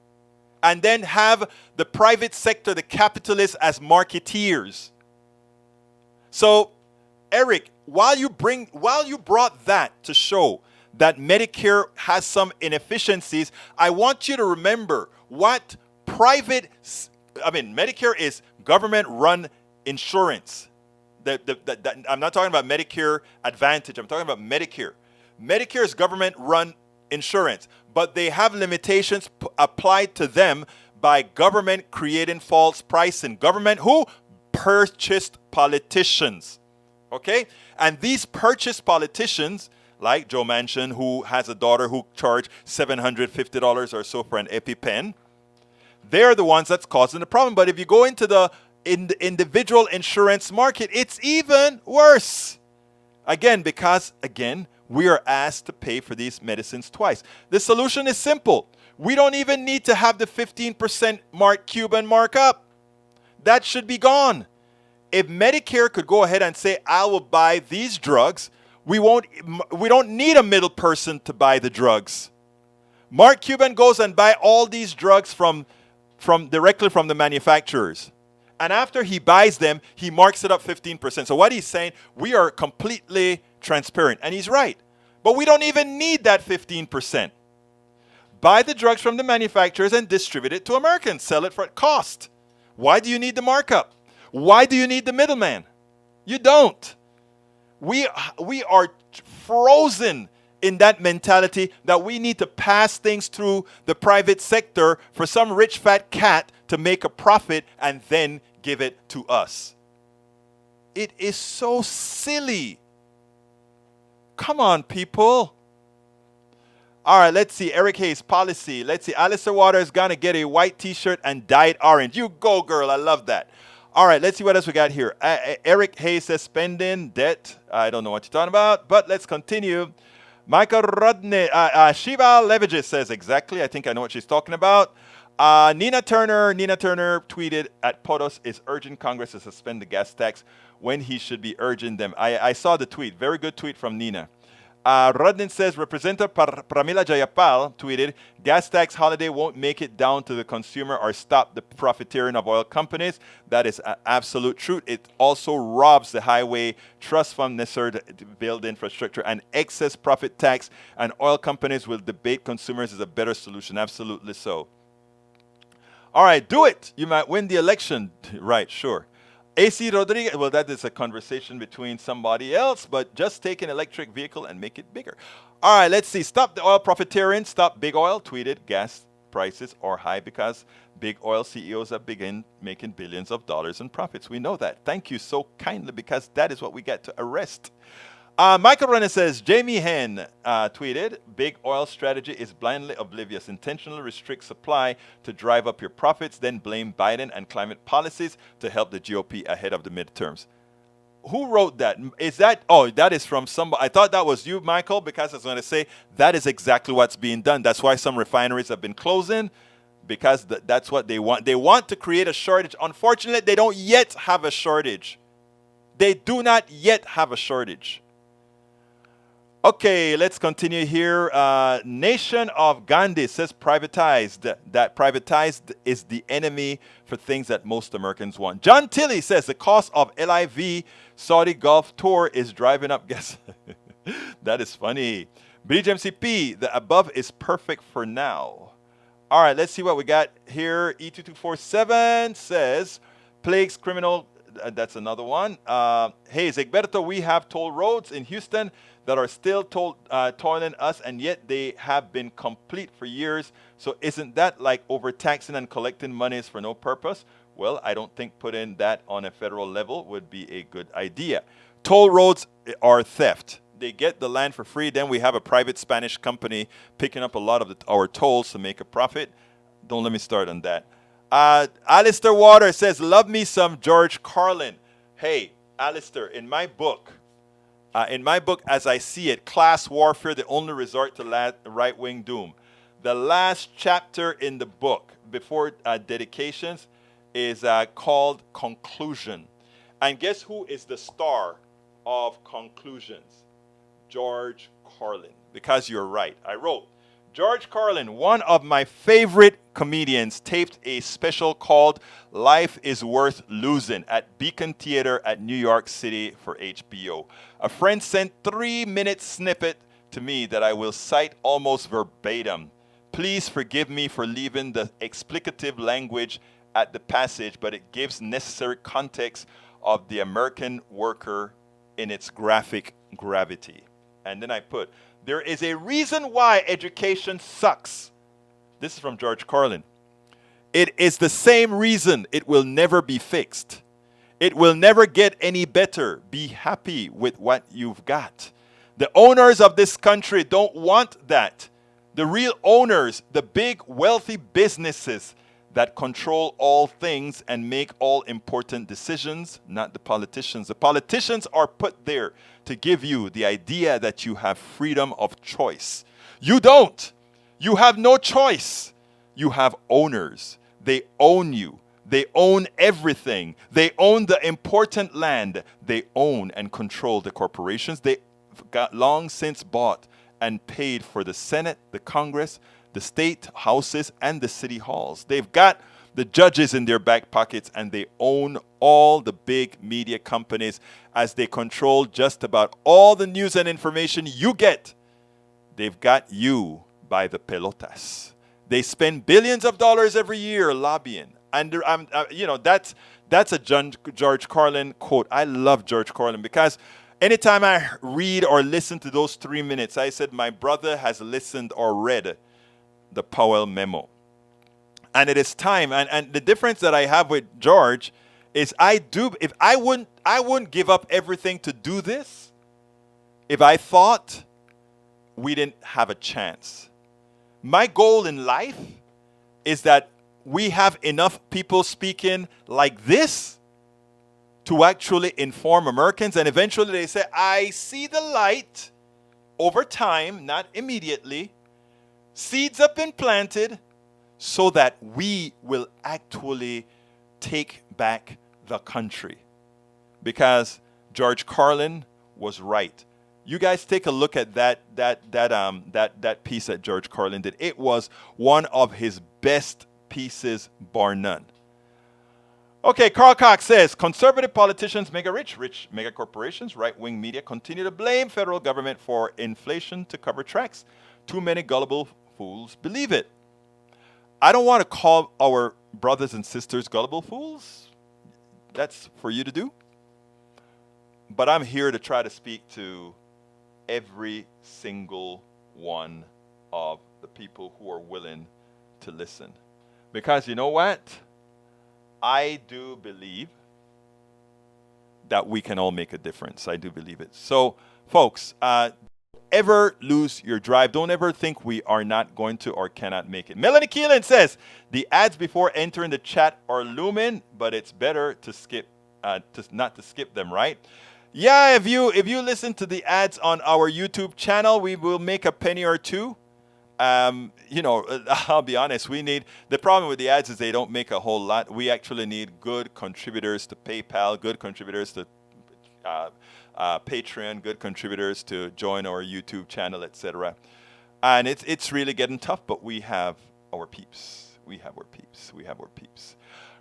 [SPEAKER 1] and then have the private sector, the capitalists, as marketeers. So, Eric, while you brought that to show that Medicare has some inefficiencies, I want you to remember what Medicare is government-run insurance. I'm not talking about Medicare Advantage. I'm talking about Medicare. Medicare is government-run insurance, but they have limitations applied to them by government creating false pricing. Government who? Purchased politicians. Okay? And these purchased politicians, like Joe Manchin, who has a daughter who charged $750 or so for an EpiPen, they're the ones that's causing the problem. But if you go into the individual insurance market, it's even worse. Again, because, we are asked to pay for these medicines twice. The solution is simple. We don't even need to have the 15% Mark Cuban markup. That should be gone. If Medicare could go ahead and say, I will buy these drugs, we don't need a middle person to buy the drugs. Mark Cuban goes and buy all these drugs from directly from the manufacturers. And after he buys them, he marks it up 15%. So what he's saying, we are completely transparent. And he's right. But we don't even need that 15%. Buy the drugs from the manufacturers and distribute it to Americans. Sell it for cost. Why do you need the markup? Why do you need the middleman? You don't. We are frozen in that mentality that we need to pass things through the private sector for some rich fat cat to make a profit and then give it to us. It is so silly. Come on, people. All right, let's see. Eric Hayes, policy. Let's see. Alistair Waters going to get a white t-shirt and dye it orange. You go, girl. I love that. All right, let's see what else we got here. Eric Hayes says spending, debt. I don't know what you're talking about, but let's continue. Michael Rodney, Shiva Levigis says exactly. I think I know what she's talking about. Nina Turner tweeted at POTUS is urging Congress to suspend the gas tax when he should be urging them. I saw the tweet. Very good tweet from Nina. Rodney says Representative Pramila Jayapal tweeted, gas tax holiday won't make it down to the consumer or stop the profiteering of oil companies. That is absolute truth. It also robs the highway trust fund necessary to build infrastructure, and excess profit tax and oil companies will debate consumers is a better solution. Absolutely so. All right, do it. You might win the election. Right, sure. AC Rodriguez, well, that is a conversation between somebody else, but just take an electric vehicle and make it bigger. All right, let's see. Stop the oil profiteering. Stop big oil. Tweeted gas prices are high because big oil CEOs have begun making billions of dollars in profits. We know that. Thank you so kindly, because that is what we get to arrest. Michael Renner says, Jamie Henn tweeted, big oil strategy is blindly oblivious. Intentionally restrict supply to drive up your profits, then blame Biden and climate policies to help the GOP ahead of the midterms. Who wrote that? Is that, that is from somebody. I thought that was you, Michael, because I was going to say that is exactly what's being done. That's why some refineries have been closing, because that's what they want. They want to create a shortage. Unfortunately, they don't yet have a shortage. They do not yet have a shortage. Okay, let's continue here. Nation of Gandhi says privatized. That privatized is the enemy for things that most Americans want. John Tilley says the cost of LIV Saudi Gulf Tour is driving up gas. That is funny. BGMCP, the above is perfect for now. All right, let's see what we got here. E2247 says plagues criminal That's another one. Hey, Zegberto, we have toll roads in Houston that are still toiling us, and yet they have been complete for years. So isn't that like overtaxing and collecting monies for no purpose? Well, I don't think putting that on a federal level would be a good idea. Toll roads are theft. They get the land for free. Then we have a private Spanish company picking up a lot of our tolls to make a profit. Don't let me start on that. Alistair Water says, love me some George Carlin. Hey, Alistair, in my book, as I see it, Class Warfare, the only resort to right-wing doom. The last chapter in the book, before dedications, is called Conclusion. And guess who is the star of Conclusions? George Carlin. Because you're right. I wrote, George Carlin, one of my favorite comedians, taped a special called Life is Worth Losing at Beacon Theater at New York City for HBO. A friend sent 3-minute snippet to me that I will cite almost verbatim. Please forgive me for leaving the explicative language at the passage, but it gives necessary context of the American worker in its graphic gravity. And then I put, there is a reason why education sucks. This is from George Carlin. It is the same reason it will never be fixed. It will never get any better. Be happy with what you've got. The owners of this country don't want that. The real owners, the big wealthy businesses that control all things and make all important decisions, not the politicians. The politicians are put there to give you the idea that you have freedom of choice. You don't. You have no choice. You have owners. They own you. They own everything. They own the important land. They own and control the corporations. They got long since bought and paid for the Senate, the Congress, the state houses, and the city halls. They've got the judges in their back pockets, and they own all the big media companies as they control just about all the news and information you get. They've got you by the pelotas. They spend billions of dollars every year lobbying. And that's a George Carlin quote. I love George Carlin because anytime I read or listen to those 3 minutes, I said, my brother has listened or read the Powell memo. And it is time. And the difference that I have with George is I wouldn't give up everything to do this if I thought we didn't have a chance. My goal in life is that we have enough people speaking like this to actually inform Americans. And eventually they say, I see the light over time, not immediately. Seeds have been planted so that we will actually take back the country. Because George Carlin was right. You guys take a look at that piece that George Carlin did. It was one of his best pieces, bar none. Okay, Carl Cox says, conservative politicians mega rich mega corporations, right-wing media continue to blame federal government for inflation to cover tracks. Too many gullible fools believe it. I don't want to call our brothers and sisters gullible fools. That's for you to do. But I'm here to try to speak to every single one of the people who are willing to listen. Because you know what? I do believe that we can all make a difference. I do believe it. So, folks, ever lose your drive. Don't ever think we are not going to or cannot make it. Melanie Keelan says, the ads before entering the chat are looming, but it's better to skip, not to skip them, right? Yeah, if you listen to the ads on our YouTube channel, we will make a penny or two. I'll be honest, the problem with the ads is they don't make a whole lot. We actually need good contributors to PayPal, good contributors to Patreon, good contributors to join our YouTube channel, etc. And it's really getting tough, but we have our peeps. We have our peeps. We have our peeps.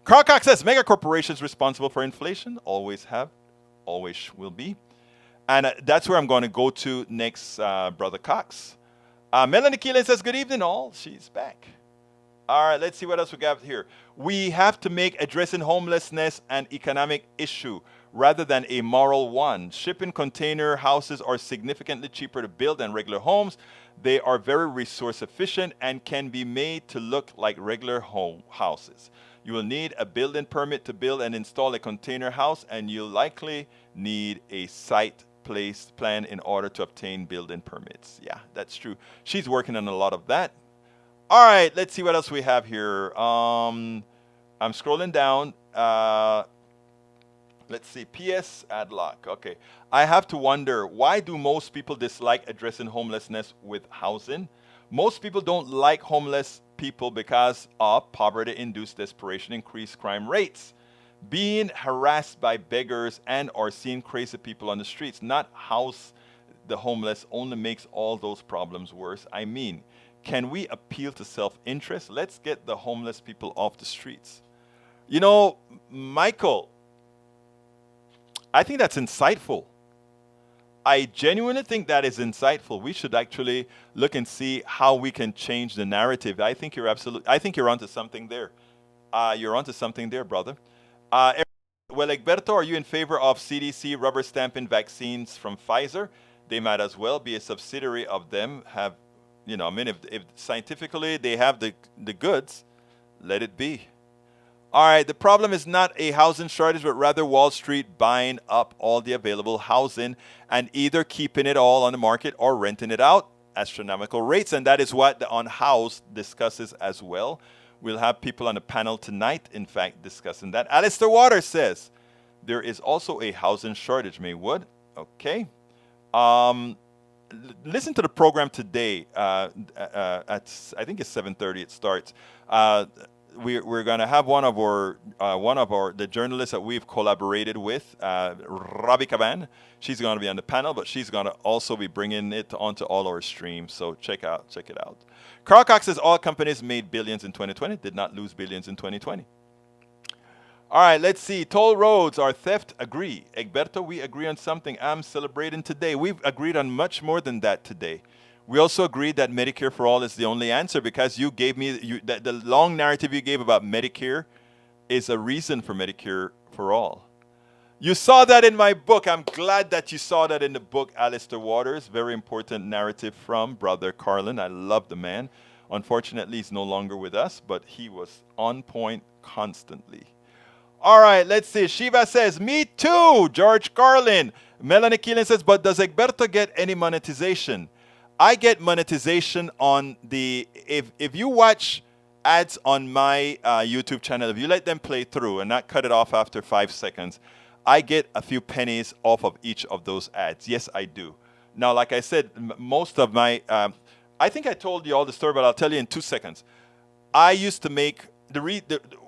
[SPEAKER 1] Carl Cox says, mega corporations responsible for inflation always have, always will be. And that's where I'm going to go to next, Brother Cox. Melanie Keelan says, good evening all. She's back. All right, let's see what else we got here. We have to make addressing homelessness an economic issue rather than a moral one. Shipping container houses are significantly cheaper to build than regular homes. They are very resource efficient and can be made to look like regular home houses. You will need a building permit to build and install a container house, and you'll likely need a site placed plan in order to obtain building permits. Yeah, that's true. She's working on a lot of that. All right, let's see what else we have here. I'm scrolling down. Let's see. PS Adlock. Okay. I have to wonder, why do most people dislike addressing homelessness with housing? Most people don't like homeless people because of poverty-induced desperation, increased crime rates, being harassed by beggars, and or seeing crazy people on the streets. Not house the homeless only makes all those problems worse. I mean, can we appeal to self-interest? Let's get the homeless people off the streets. You know, Michael, I think that's insightful. I genuinely think that is insightful. We should actually look and see how we can change the narrative. I think you're onto something there. You're onto something there, brother. Well, Egberto, are you in favor of CDC rubber stamping vaccines from Pfizer? They might as well be a subsidiary of them. Have, you know, I mean, if scientifically they have the goods, let it be. All right, the problem is not a housing shortage, but rather Wall Street buying up all the available housing and either keeping it all on the market or renting it out, astronomical rates. And that is what the Unhoused discusses as well. We'll have people on the panel tonight, in fact, discussing that. Alistair Waters says, there is also a housing shortage, Maywood. Okay. Listen to the program today at, I think it's 7:30 it starts. We're going to have one of the journalists that we've collaborated with, Rabi Caban. She's going to be on the panel, but she's going to also be bringing it onto all our streams. So check it out. Carl Cox says all companies made billions in 2020, did not lose billions in 2020. All right, let's see. Toll roads are theft. Agree. Egberto, we agree on something. I'm celebrating today. We've agreed on much more than that today. We also agreed that Medicare for all is the only answer because you gave me the long narrative you gave about Medicare is a reason for Medicare for all. You saw that in my book. I'm glad that you saw that in the book, Alistair Waters. Very important narrative from Brother Carlin. I love the man. Unfortunately, he's no longer with us, but he was on point constantly. All right, let's see. Shiva says, me too, George Carlin. Melanie Keelan says, but does Egberto get any monetization? I get monetization on the, if you watch ads on my YouTube channel, if you let them play through and not cut it off after 5 seconds, I get a few pennies off of each of those ads. Yes, I do. Now, like I said, most of my, I think I told you all the story, but I'll tell you in 2 seconds. I used to make,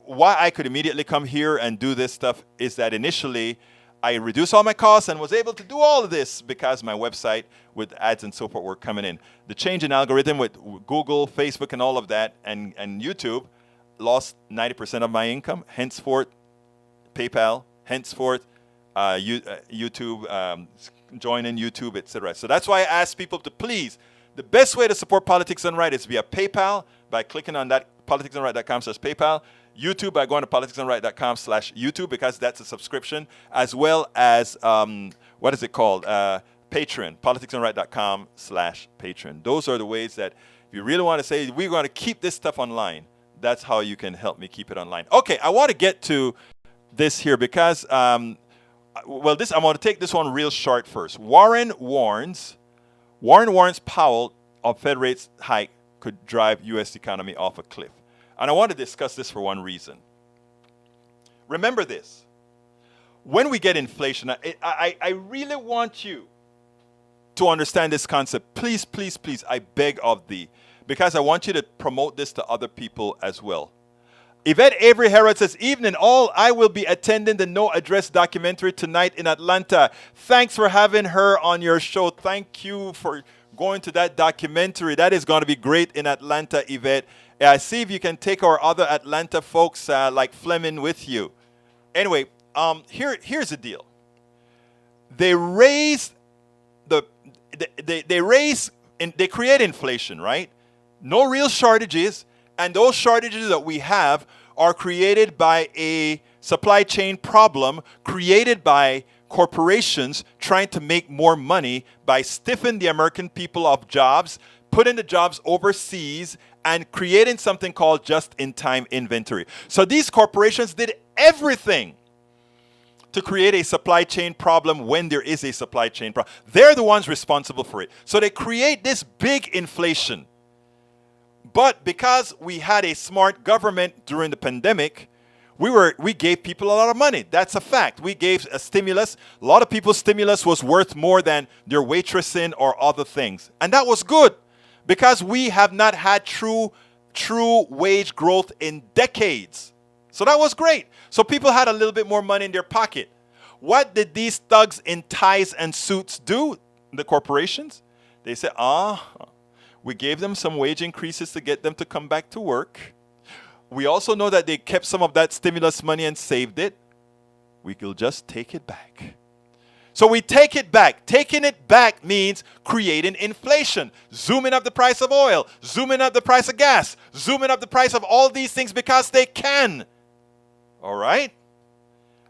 [SPEAKER 1] why I could immediately come here and do this stuff is that initially I reduced all my costs and was able to do all of this because my website with ads and so forth were coming in. The change in algorithm with Google, Facebook, and all of that, and YouTube lost 90% of my income. Henceforth, PayPal, henceforth, YouTube, join in YouTube, etc. So that's why I ask people to please, the best way to support Politics Done Right is via PayPal by clicking on that politicsdoneright.com/PayPal. YouTube by going to politicsdoneright.com/YouTube because that's a subscription, as well as what is it called? Patreon, politicsdoneright.com/Patreon. Those are the ways that if you really want to say we're going to keep this stuff online, that's how you can help me keep it online. Okay, I want to get to this here because I'm going to take this one real short first. Warren warns Powell of Fed rates hike could drive U.S. economy off a cliff. And I want to discuss this for one reason. Remember this. When we get inflation, I really want you to understand this concept. Please, please, please, I beg of thee. Because I want you to promote this to other people as well. Yvette Avery Herod says, evening all, I will be attending the No Address documentary tonight in Atlanta. Thanks for having her on your show. Thank you for going to that documentary. That is going to be great in Atlanta, Yvette. See if you can take our other Atlanta folks like Fleming with you. Anyway, here's the deal. They create inflation, right? No real shortages, And those shortages that we have are created by a supply chain problem created by corporations trying to make more money by stiffing the American people of jobs, putting the jobs overseas, and creating something called just-in-time inventory. So these corporations did everything to create a supply chain problem when there is a supply chain problem. They're the ones responsible for it. So they create this big inflation. But because we had a smart government during the pandemic, we gave people a lot of money. That's a fact. We gave a stimulus. A lot of people's stimulus was worth more than their waitressing or other things. And that was good because we have not had true wage growth in decades. So that was great. So people had a little bit more money in their pocket. What did these thugs in ties and suits do, the corporations? They said, we gave them some wage increases to get them to come back to work. We also know that they kept some of that stimulus money and saved it. We could just take it back. So we take it back. Taking it back means creating inflation, zooming up the price of oil, zooming up the price of gas, zooming up the price of all these things because they can. All right?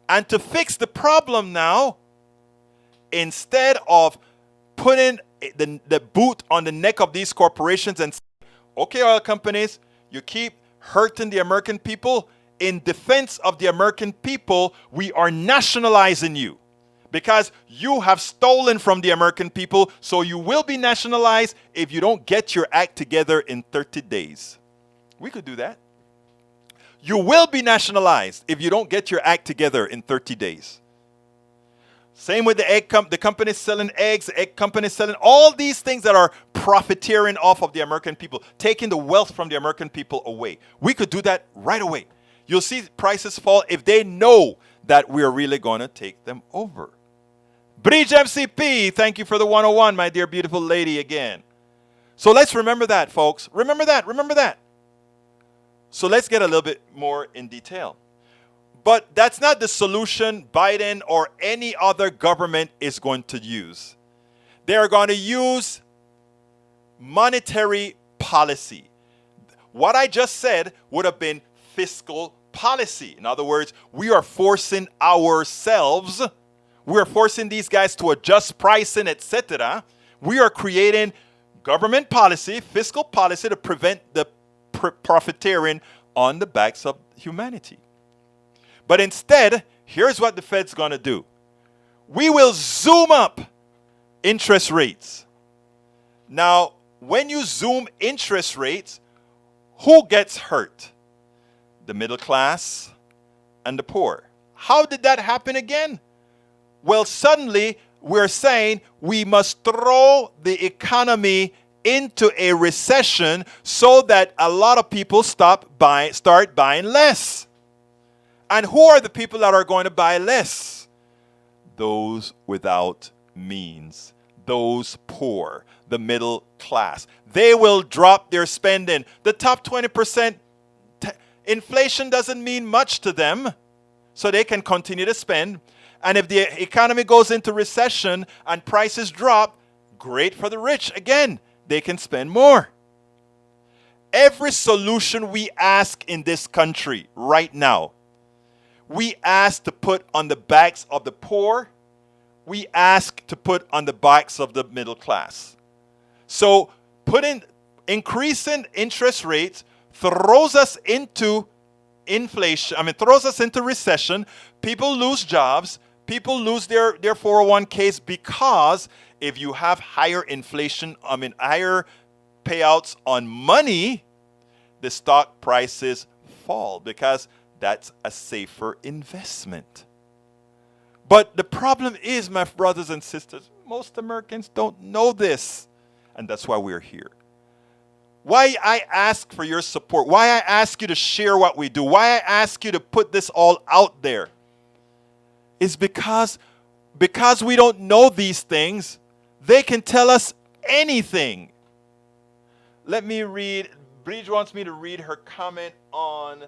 [SPEAKER 1] And to fix the problem now, instead of putting the boot on the neck of these corporations and saying, okay, oil companies, you keep hurting the American people. In defense of the American people, we are nationalizing you because you have stolen from the American people, so you will be nationalized if you don't get your act together in 30 days. We could do that. You will be nationalized if you don't get your act together in 30 days. Same with the egg the companies selling eggs, the egg companies selling all these things that are profiteering off of the American people, taking the wealth from the American people away. We could do that right away. You'll see prices fall if they know that we're really going to take them over. Bridge MCP, thank you for the 101, my dear beautiful lady again. So let's remember that, folks. Remember that. So let's get a little bit more in detail. But that's not the solution Biden or any other government is going to use. They are going to use monetary policy. What I just said would have been fiscal policy. In other words, we are forcing ourselves, we are forcing these guys to adjust pricing, etc. We are creating government policy, fiscal policy to prevent the profiteering on the backs of humanity. But instead, here's what the Fed's going to do. We will zoom up interest rates. Now, when you zoom interest rates, who gets hurt? The middle class and the poor. How did that happen again? Well, suddenly we're saying we must throw the economy into a recession so that a lot of people start buying less. And who are the people that are going to buy less? Those without means, those poor, the middle class. They will drop their spending. The top 20%, inflation doesn't mean much to them, so they can continue to spend. And if the economy goes into recession and prices drop, great for the rich. Again, they can spend more. Every solution we ask in this country right now, we ask to put on the backs of the poor. We ask to put on the backs of the middle class. So increasing interest rates throws us into throws us into recession. People lose jobs. People lose their 401ks because if you have higher inflation, higher payouts on money, the stock prices fall because that's a safer investment. But the problem is, my brothers and sisters, most Americans don't know this. And that's why we're here. Why I ask for your support, why I ask you to share what we do, why I ask you to put this all out there, is because we don't know these things, they can tell us anything. Let me read, Bridge wants me to read her comment on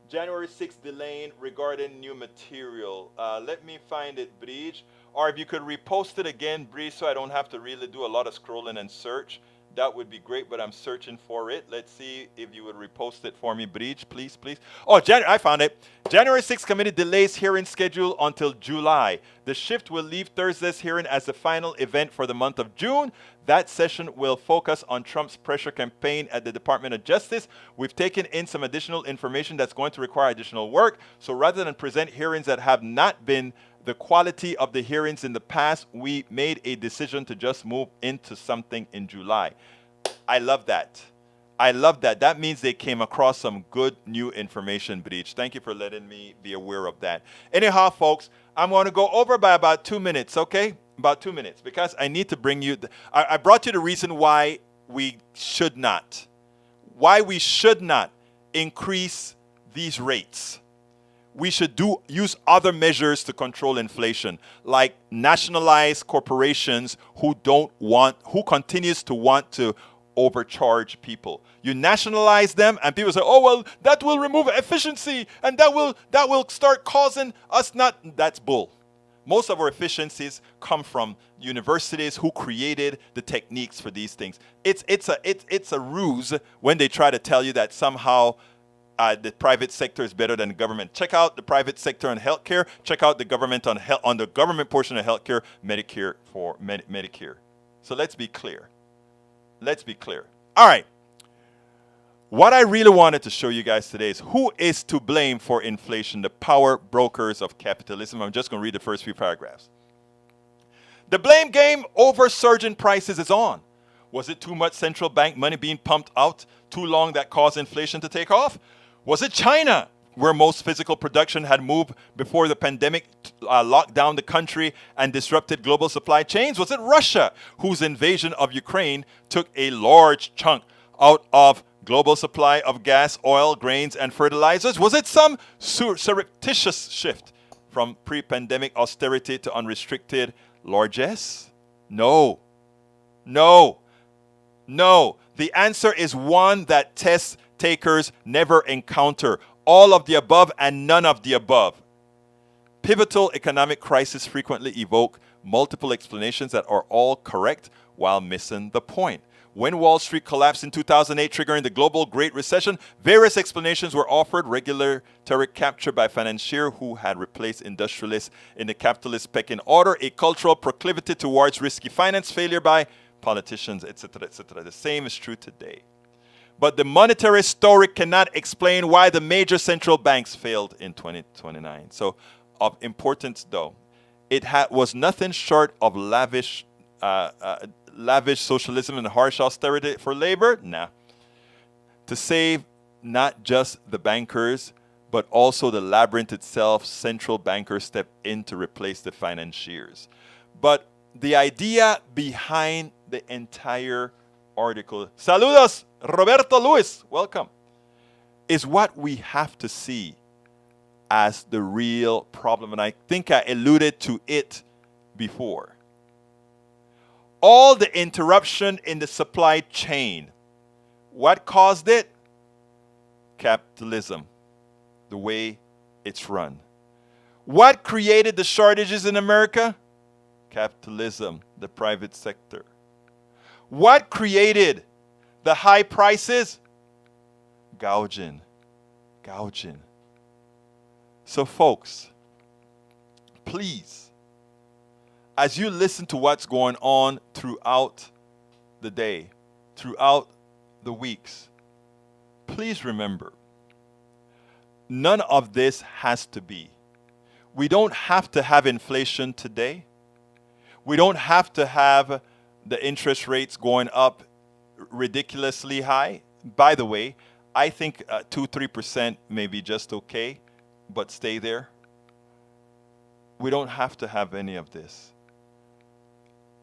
[SPEAKER 1] January 6th delaying regarding new material. Let me find it, Bridge. Or if you could repost it again, Bridge, so I don't have to really do a lot of scrolling and search. That would be great, but I'm searching for it. Let's see if you would repost it for me, Breach, please, please. Oh, I found it. January 6th committee delays hearing schedule until July. The shift will leave Thursday's hearing as the final event for the month of June. That session will focus on Trump's pressure campaign at the Department of Justice. We've taken in some additional information that's going to require additional work. So rather than present hearings that have not been the quality of the hearings in the past, we made a decision to just move into something in July. I love that. I love that. That means they came across some good new information, Breach. Thank you for letting me be aware of that. Anyhow, folks, I'm going to go over by about 2 minutes, okay? About 2 minutes, because I need to bring you, I brought you the reason why we should not increase these rates. We should use other measures to control inflation, like nationalize corporations who continues to want to overcharge people. You nationalize them and people say, oh, well, that will remove efficiency and that will start causing us that's bull. Most of our efficiencies come from universities who created the techniques for these things. It's a ruse when they try to tell you that somehow the private sector is better than the government. Check out the private sector on healthcare. Check out the government on the government portion of healthcare, Medicare. So let's be clear. Let's be clear. All right. What I really wanted to show you guys today is who is to blame for inflation, the power brokers of capitalism. I'm just going to read the first few paragraphs. The blame game over surging prices is on. Was it too much central bank money being pumped out too long that caused inflation to take off? Was it China, where most physical production had moved before the pandemic locked down the country and disrupted global supply chains? Was it Russia, whose invasion of Ukraine took a large chunk out of global supply of gas, oil, grains, and fertilizers? Was it some surreptitious shift from pre-pandemic austerity to unrestricted largesse? No. No. No. The answer is one that test takers never encounter. All of the above and none of the above. Pivotal economic crises frequently evoke multiple explanations that are all correct while missing the point. When Wall Street collapsed in 2008, triggering the global Great Recession, various explanations were offered. Regulatory capture by financiers who had replaced industrialists in the capitalist pecking order, a cultural proclivity towards risky finance, failure by politicians, etc., etc. The same is true today. But the monetary story cannot explain why the major central banks failed in 2029. So, of importance though, it was nothing short of lavish socialism and harsh austerity for labor? Nah. To save not just the bankers, but also the labyrinth itself, central bankers stepped in to replace the financiers. But the idea behind the entire article, saludos, Roberto Luis, welcome, is what we have to see as the real problem. And I think I alluded to it before. All the interruption in the supply chain, what caused it? Capitalism, the way it's run. What created the shortages in America? Capitalism, the private sector. What created the high prices? Gouging. So folks, please, as you listen to what's going on throughout the day, throughout the weeks, please remember, none of this has to be. We don't have to have inflation today. We don't have to have the interest rates going up ridiculously high. By the way, I think 2-3% may be just okay, but stay there. We don't have to have any of this.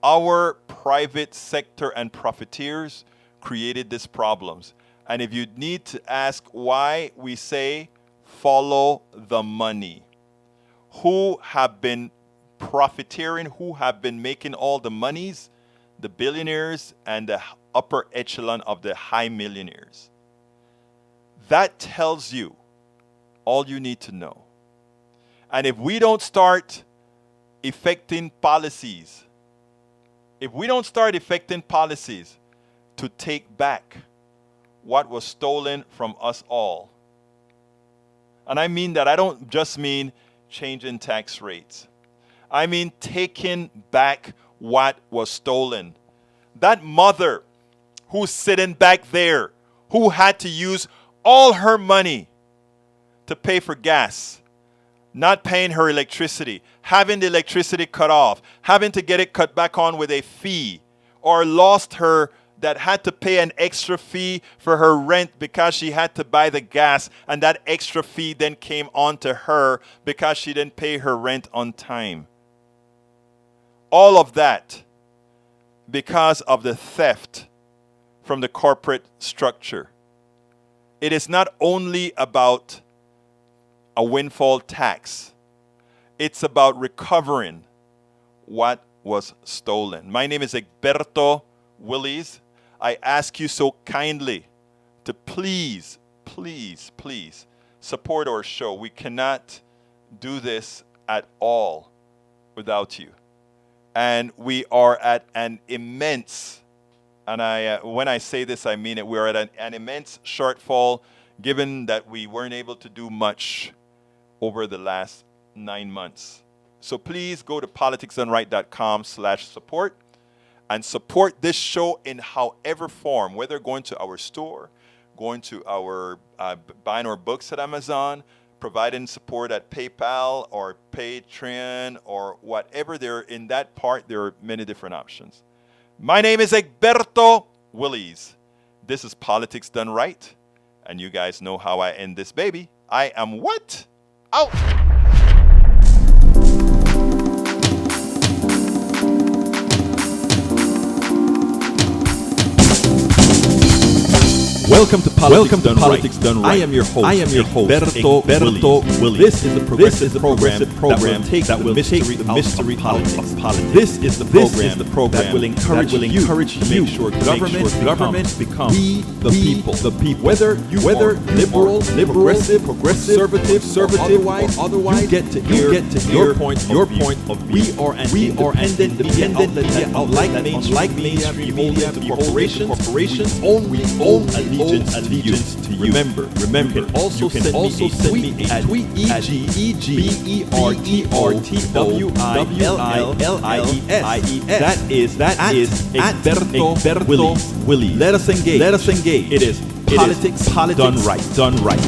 [SPEAKER 1] Our private sector and profiteers created these problems. And if you need to ask why, we say follow the money. Who have been profiteering, who have been making all the monies? The billionaires and the upper echelon of the high millionaires. That tells you all you need to know. And if we don't start effecting policies, to take back what was stolen from us all. And I mean that. I don't just mean changing tax rates. I mean taking back what was stolen. That mother who's sitting back there, who had to use all her money to pay for gas, not paying her electricity, having the electricity cut off, having to get it cut back on with a fee, or lost her, that had to pay an extra fee for her rent because she had to buy the gas, and that extra fee then came on to her because she didn't pay her rent on time. All of that because of the theft from the corporate structure. It is not only about a windfall tax. It's about recovering what was stolen. My name is Egberto Willies. I ask you so kindly to please, please, please support our show. We cannot do this at all without you. And we are at an immense, and when I say this, I mean it, we're at an immense shortfall given that we weren't able to do much over the last 9 months. So please go to politicsdoneright.com/support and support this show in however form, whether going to our store, going to our buying our books at Amazon, providing support at PayPal or Patreon or whatever. There in that part, there are many different options. My name is Egberto Willies. This is Politics Done Right, and you guys know how I end this baby. I am what? Out!
[SPEAKER 3] Welcome to Politics Done Right. I am your host, Egberto Willies. This is the progressive program that will take the mystery out of politics. This is the program that will encourage you to make sure government becomes the people. Whether you are liberal, progressive, conservative, or otherwise, you get to hear your point of view. We are an independent media outlet, unlike mainstream media, corporations. We own allegiance to you. Remember, you can also send me a tweet at EGBERTOWILLIES. That is Egberto Willies. Let us engage. It is politics done right.